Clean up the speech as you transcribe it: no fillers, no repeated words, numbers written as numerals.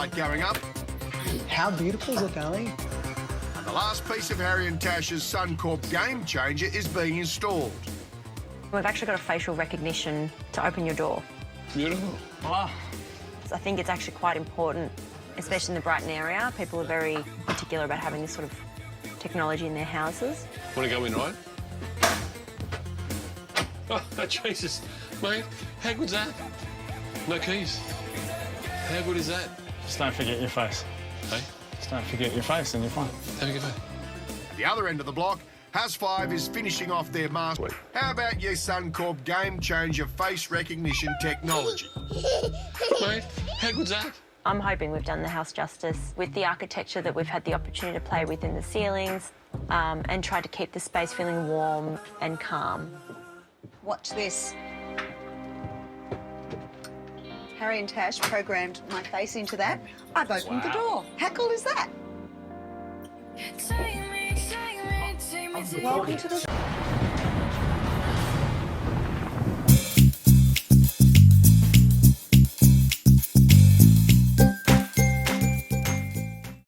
light going up. How beautiful is it, darling? And the last piece of Harry and Tash's Suncorp game changer is being installed. We've actually got a facial recognition to open your door. Beautiful. Wow. So I think it's actually quite important, especially in the Brighton area. People are very particular about having this sort of technology in their houses. Want to go in, right? Oh, Jesus. Mate, how good's that? No keys. How good is that? Just don't forget your face. Hey? Just don't forget your face and you're fine. Have a good day. At the other end of the block, Has5 is finishing off their master. How about your Suncorp game changer face recognition technology? Mate, how good's that? I'm hoping we've done the house justice with the architecture that we've had the opportunity to play with in the ceilings, and try to keep the space feeling warm and calm. Watch this. Harry and Tash programmed my face into that. I've opened the door. How cool is that? Welcome to the...